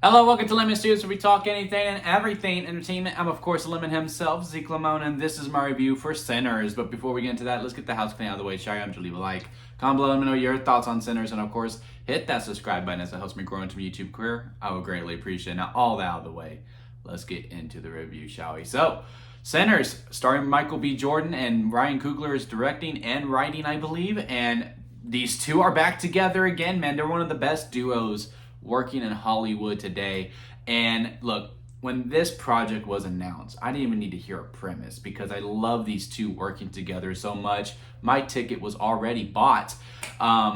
Hello, welcome to Lemon Studios, where we talk anything and everything entertainment. I'm, of course, Lemon himself, Zeke Lemon, and this is my review for Sinners. But before we get into that, let's get the house clean out of the way. Shall you leave a like, comment below, let me know your thoughts on Sinners, and of course, hit that subscribe button as it helps me grow into my YouTube career. I would greatly appreciate it. Now, all that out of the way, let's get into the review, shall we? So, Sinners, starring Michael B. Jordan, and Ryan Coogler is directing and writing, I believe, and these two are back together again, man. They're one of the best duos working in Hollywood today. And look, when this project was announced, I didn't even need to hear a premise because I love these two working together so much. My ticket was already bought,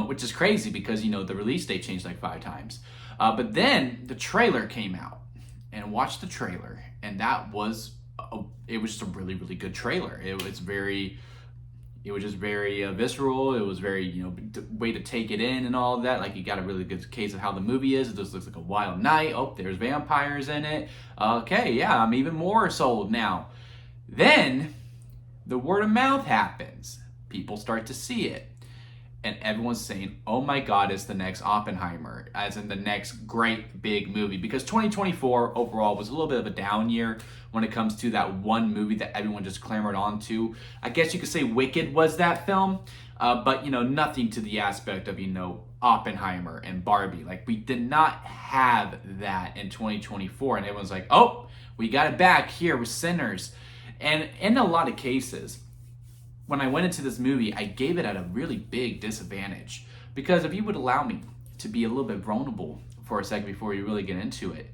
which is crazy because, the release date changed like 5 times. But then the trailer came out, and watched the trailer, and it was just a really, really good trailer. It was just very visceral. It was very, way to take it in and all of that. Like, you got a really good case of how the movie is. It just looks like a wild night. Oh, there's vampires in it. Okay, yeah, I'm even more sold now. Then the word of mouth happens. People start to see it. And everyone's saying, oh my God, it's the next Oppenheimer, as in the next great big movie. Because 2024 overall was a little bit of a down year when it comes to that one movie that everyone just clamored on to. I guess you could say Wicked was that film, but nothing to the aspect of, Oppenheimer and Barbie. Like, we did not have that in 2024. And everyone's like, oh, we got it back here with Sinners. And in a lot of cases, when I went into this movie, I gave it at a really big disadvantage. Because if you would allow me to be a little bit vulnerable for a second before you really get into it,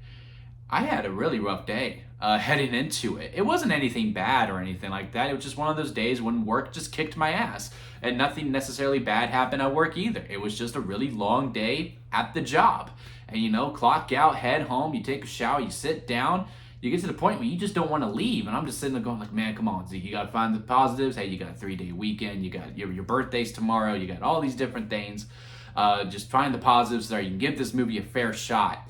I had a really rough day heading into it. It wasn't anything bad or anything like that. It was just one of those days when work just kicked my ass. And nothing necessarily bad happened at work either. It was just a really long day at the job. And clock out, head home, you take a shower, you sit down, you get to the point where you just don't want to leave. And I'm just sitting there going like, man, come on, Zeke, you got to find the positives. Hey, you got a 3-day weekend. You got your birthday's tomorrow. You got all these different things. Just find the positives there. You can give this movie a fair shot.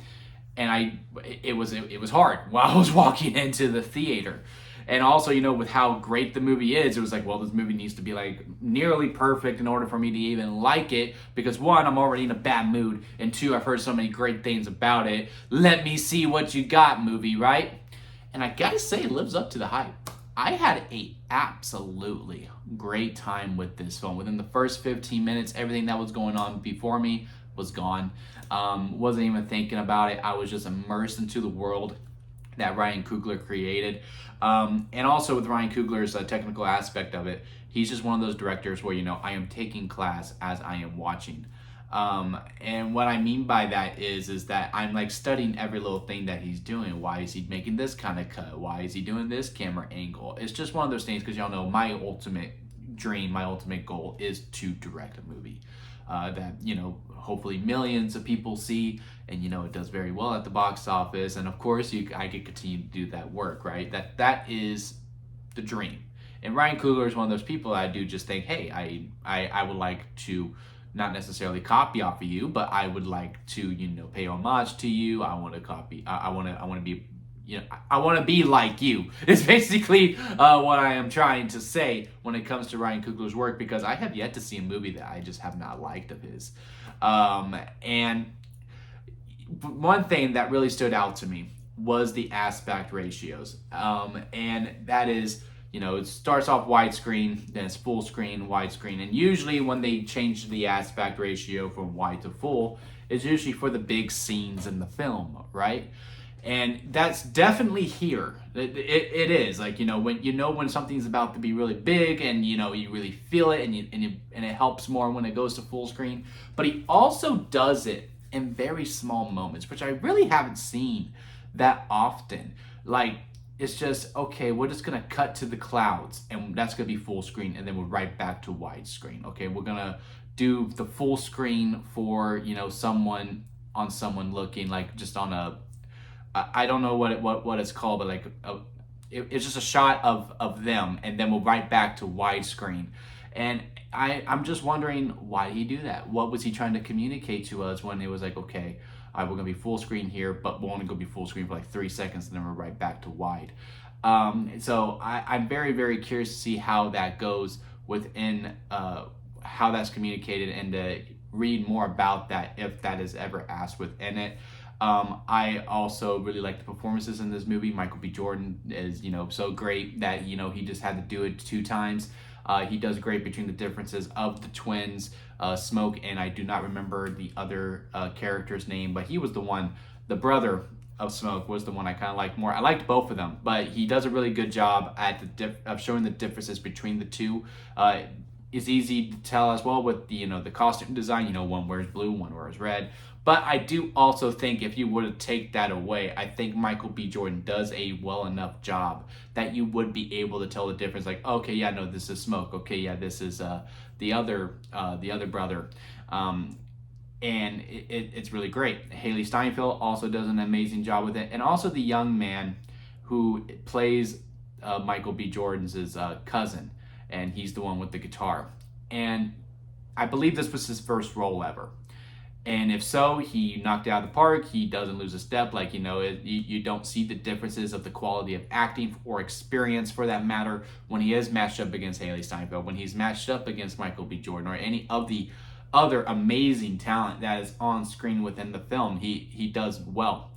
And it was hard while I was walking into the theater. And also, with how great the movie is, it was like, well, this movie needs to be like nearly perfect in order for me to even like it. Because 1, I'm already in a bad mood. And 2, I've heard so many great things about it. Let me see what you got, movie, right? And I gotta say, it lives up to the hype. I had a absolutely great time with this film. Within the first 15 minutes, everything that was going on before me was gone. Wasn't even thinking about it. I was just immersed into the world that Ryan Coogler created. And also with Ryan Coogler's technical aspect of it, he's just one of those directors where, I am taking class as I am watching. And what I mean by that is that I'm like studying every little thing that he's doing. Why is he making this kind of cut? Why is he doing this camera angle? It's just one of those things because y'all know my ultimate dream, my ultimate goal is to direct a movie that, hopefully millions of people see, and it does very well at the box office. And of course, I could continue to do that work, right? That is the dream. And Ryan Coogler is one of those people that I do just think, hey, I would like to not necessarily copy off of you, but I would like to, pay homage to you. I want to copy. I want to be, I want to be like you. It's basically what I am trying to say when it comes to Ryan Coogler's work, because I have yet to see a movie that I just have not liked of his. And one thing that really stood out to me was the aspect ratios. And that is, it starts off widescreen, then it's full screen, widescreen. And usually when they change the aspect ratio from wide to full, it's usually for the big scenes in the film, right? And that's definitely here. It is like, when something's about to be really big, and you really feel it, and it helps more when it goes to full screen. But he also does it in very small moments, which I really haven't seen that often. Like, it's just, okay, we're just gonna cut to the clouds, and that's gonna be full screen, and then we're right back to widescreen. Okay, we're gonna do the full screen for someone looking like just on a, I don't know what it's called, but like it's just a shot of them, and then we'll right back to widescreen. And I'm just wondering, why did he do that? What was he trying to communicate to us when it was like, okay, we're gonna be full screen here, but we're only gonna be full screen for like 3 seconds, and then we're right back to wide. So I'm very, very curious to see how that goes within how that's communicated, and to read more about that if that is ever asked within it. I also really like the performances in this movie. Michael B. Jordan is, so great that, he just had to do it 2 times. He does great between the differences of the twins, Smoke, and I do not remember the other character's name, but he was the brother of Smoke was the one I kind of liked more. I liked both of them, but he does a really good job at of showing the differences between the two. It's easy to tell as well with the costume design. One wears blue, one wears red. But I do also think if you were to take that away, I think Michael B. Jordan does a well enough job that you would be able to tell the difference. Like, okay, yeah, no, this is Smoke. Okay, yeah, this is the other brother. And it's really great. Haley Steinfeld also does an amazing job with it, and also the young man who plays Michael B. Jordan's cousin, and he's the one with the guitar. And I believe this was his first role ever. And if so, he knocked it out of the park. He doesn't lose a step. Like, you don't see the differences of the quality of acting or experience, for that matter, when he is matched up against Haley Steinfeld, when he's matched up against Michael B. Jordan, or any of the other amazing talent that is on screen within the film. He does well.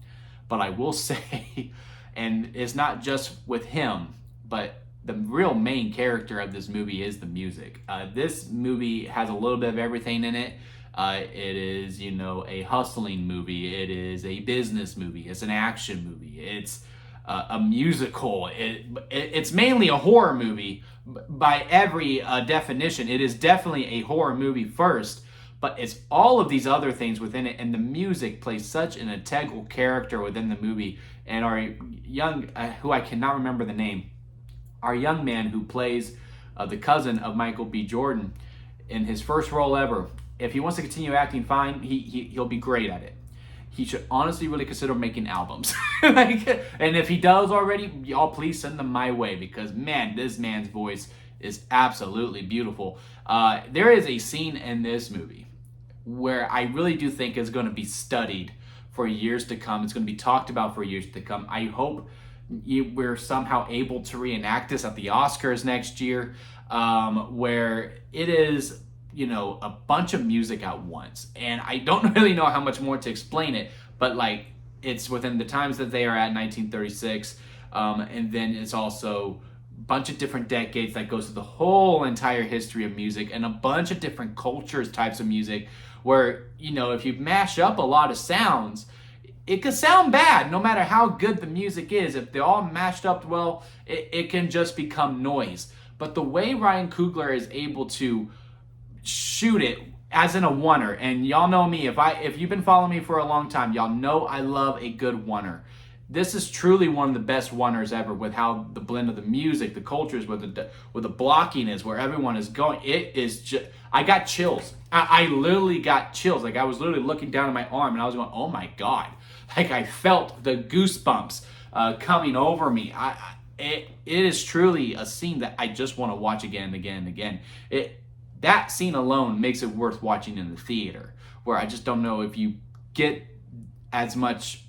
But I will say, and it's not just with him, but the real main character of this movie is the music. This movie has a little bit of everything in it. It is, a hustling movie. It is a business movie. It's an action movie. It's a musical. It's mainly a horror movie. By every definition, it is definitely a horror movie first, but it's all of these other things within it, and the music plays such an integral character within the movie. And our young, who I cannot remember the name, our young man who plays the cousin of Michael B. Jordan in his first role ever, if he wants to continue acting, fine, he'll be great at it. He should honestly really consider making albums. And if he does already, y'all please send them my way, because man, this man's voice is absolutely beautiful. There is a scene in this movie where I really do think is going to be studied for years to come. It's going to be talked about for years to come. I hope we're somehow able to reenact this at the Oscars next year, where it is a bunch of music at once. And I don't really know how much more to explain it, but like, it's within the times that they are at, 1936. And then it's also a bunch of different decades that goes through the whole entire history of music, and a bunch of different cultures, types of music, where, if you mash up a lot of sounds, it could sound bad no matter how good the music is. If they're all mashed up well, it can just become noise. But the way Ryan Coogler is able to shoot it as in a oneer, and y'all know me, if you've been following me for a long time, y'all know I love a good oneer. This is truly one of the best oneers ever, with how the blend of the music, the cultures, with the blocking is, where everyone is going. It is just, I got chills. I literally got chills. Like, I was literally looking down at my arm and I was going, oh my God. Like, I felt the goosebumps coming over me. It is truly a scene that I just want to watch again and again and again. That scene alone makes it worth watching in the theater, where I just don't know if you get as much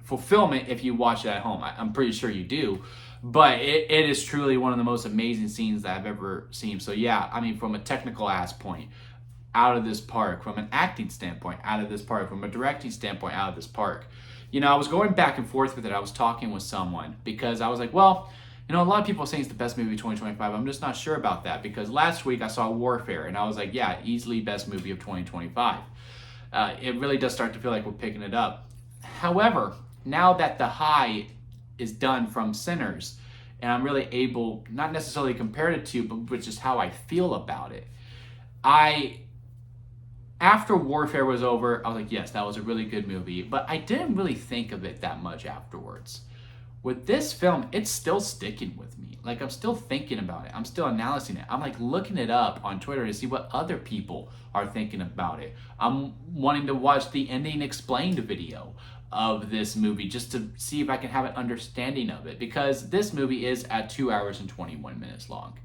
fulfillment if you watch it at home. I'm pretty sure you do, but it is truly one of the most amazing scenes that I've ever seen. So yeah, I mean, from a technical ass point, out of this park. From an acting standpoint, out of this park. From a directing standpoint, out of this park. I was going back and forth with it. I was talking with someone, because I was like, well, a lot of people are saying it's the best movie of 2025. I'm just not sure about that, because last week I saw Warfare, and I was like, yeah, easily best movie of 2025. It really does start to feel like we're picking it up. However, now that the high is done from Sinners, and I'm really able, not necessarily compare it to, but just how I feel about it, after Warfare was over, I was like, yes, that was a really good movie, but I didn't really think of it that much afterwards. With this film, it's still sticking with me. Like, I'm still thinking about it. I'm still analyzing it. I'm like looking it up on Twitter to see what other people are thinking about it. I'm wanting to watch the ending explained video of this movie just to see if I can have an understanding of it, because this movie is at 2 hours and 21 minutes long.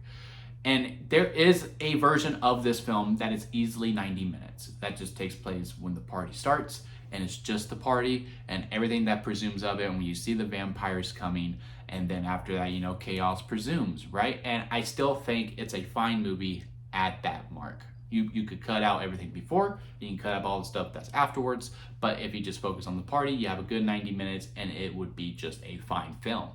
And there is a version of this film that is easily 90 minutes. That just takes place when the party starts, and it's just the party and everything that presumes of it. And when you see the vampires coming, and then after that, chaos presumes, right? And I still think it's a fine movie at that mark. You could cut out everything before, you can cut out all the stuff that's afterwards, but if you just focus on the party, you have a good 90 minutes and it would be just a fine film.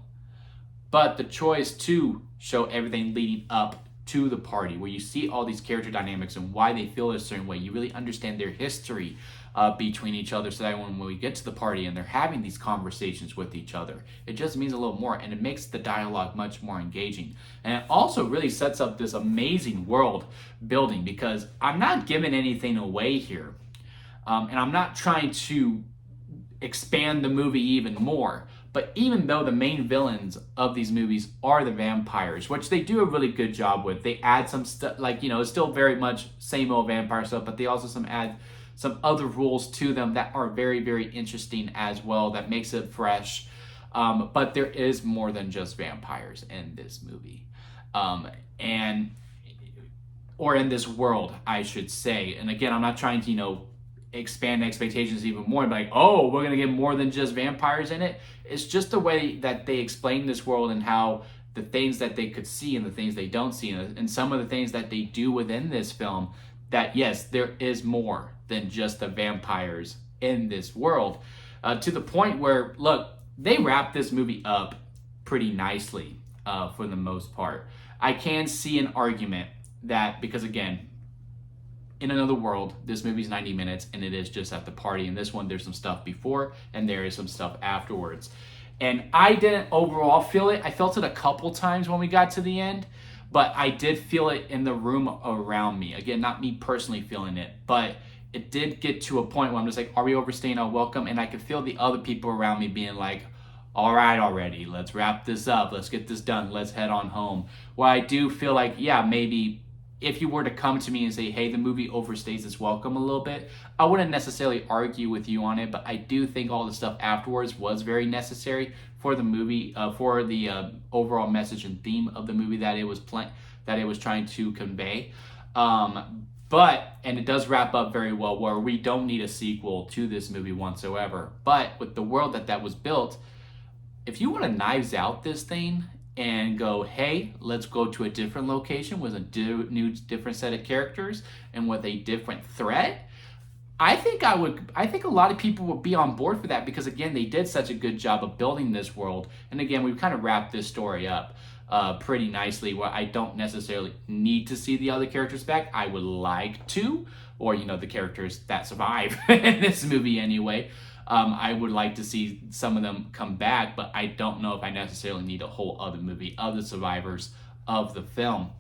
But the choice to show everything leading up to the party, where you see all these character dynamics and why they feel a certain way, you really understand their history between each other, so that when we get to the party and they're having these conversations with each other, it just means a little more, and it makes the dialogue much more engaging. And it also really sets up this amazing world building, because I'm not giving anything away here, and I'm not trying to expand the movie even more. But even though the main villains of these movies are the vampires, which they do a really good job with, they add some stuff, like, it's still very much same old vampire stuff, but they also add some other rules to them that are very, very interesting as well, that makes it fresh. But there is more than just vampires in this movie. Or in this world, I should say. And again, I'm not trying to, expand expectations even more, like, oh, we're gonna get more than just vampires in it. It's just the way that they explain this world, and how the things that they could see and the things they don't see, and some of the things that they do within this film, that yes, there is more than just the vampires in this world, to the point where, look, they wrap this movie up pretty nicely for the most part. I can see an argument that, because again, in another world, this movie's 90 minutes and it is just at the party. In this one, there's some stuff before and there is some stuff afterwards. And I didn't overall feel it. I felt it a couple times when we got to the end, but I did feel it in the room around me. Again, not me personally feeling it, but it did get to a point where I'm just like, are we overstaying our welcome? And I could feel the other people around me being like, all right already, let's wrap this up. Let's get this done. Let's head on home. Well, I do feel like, yeah, maybe if you were to come to me and say, hey, the movie overstays its welcome a little bit, I wouldn't necessarily argue with you on it, but I do think all the stuff afterwards was very necessary for the movie, for the overall message and theme of the movie that it was trying to convey. And it does wrap up very well, where we don't need a sequel to this movie whatsoever. But with the world that was built, if you want to Knives Out this thing and go, hey, let's go to a different location with a different set of characters and with a different threat, I think a lot of people would be on board for that, because again, they did such a good job of building this world. And again, we've kind of wrapped this story up pretty nicely, where I don't necessarily need to see the other characters back. I would like to, or the characters that survive in this movie anyway. I would like to see some of them come back, but I don't know if I necessarily need a whole other movie of the survivors of the film.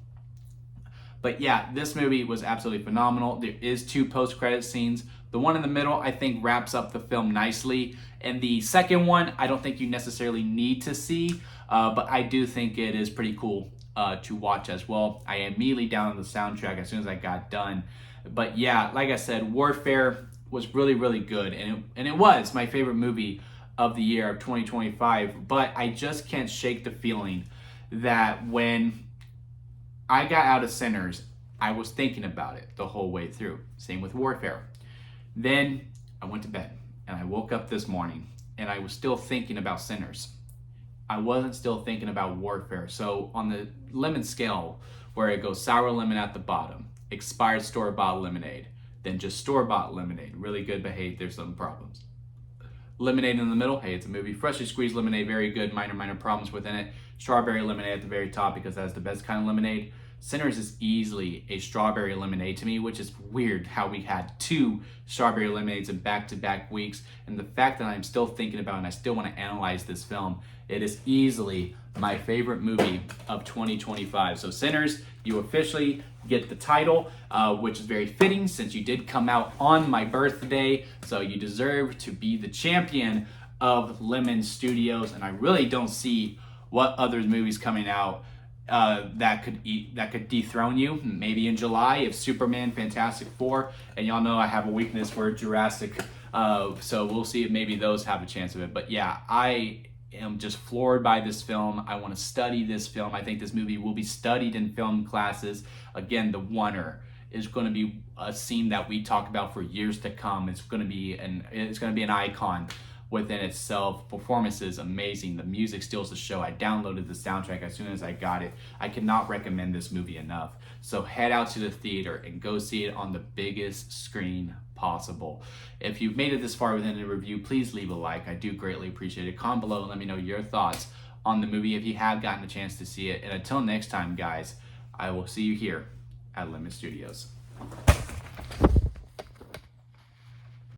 But yeah, this movie was absolutely phenomenal. There is 2 post-credit scenes. The one in the middle, I think, wraps up the film nicely. And the second one, I don't think you necessarily need to see, but I do think it is pretty cool to watch as well. I immediately downloaded the soundtrack as soon as I got done. But yeah, like I said, Warfare was really, really good, and it was my favorite movie of the year of 2025. But I just can't shake the feeling that when I got out of Sinners, I was thinking about it the whole way through. Same with Warfare. Then I went to bed, and I woke up this morning, and I was still thinking about Sinners. I wasn't still thinking about Warfare. So on the lemon scale, where it goes sour lemon at the bottom, expired store-bought lemonade, then just store-bought lemonade, really good, but hey, there's some problems. Lemonade in the middle, hey, it's a movie. Freshly squeezed lemonade, very good, minor problems within it. Strawberry lemonade at the very top, because that's the best kind of lemonade. Sinners is easily a strawberry lemonade to me, which is weird how we had 2 strawberry lemonades in back-to-back weeks. And the fact that I'm still thinking about it and I still want to analyze this film, it is easily my favorite movie of 2025. So Sinners, you officially get the title, which is very fitting since you did come out on my birthday. So you deserve to be the champion of Lemon Studios. And I really don't see what other movies coming out that could dethrone you. Maybe in July if Superman, Fantastic Four, and y'all know I have a weakness for Jurassic, so we'll see if maybe those have a chance of it. But yeah, I am just floored by this film. I want to study this film. I think this movie will be studied in film classes. Again, the oneer is going to be a scene that we talk about for years to come. It's going to be an icon within itself. Performance is amazing. The music steals the show. I downloaded the soundtrack as soon as I got it. I cannot recommend this movie enough. So head out to the theater and go see it on the biggest screen possible. If you've made it this far within the review, please leave a like. I do greatly appreciate it. Comment below and let me know your thoughts on the movie if you have gotten a chance to see it. And until next time, guys, I will see you here at Limit Studios.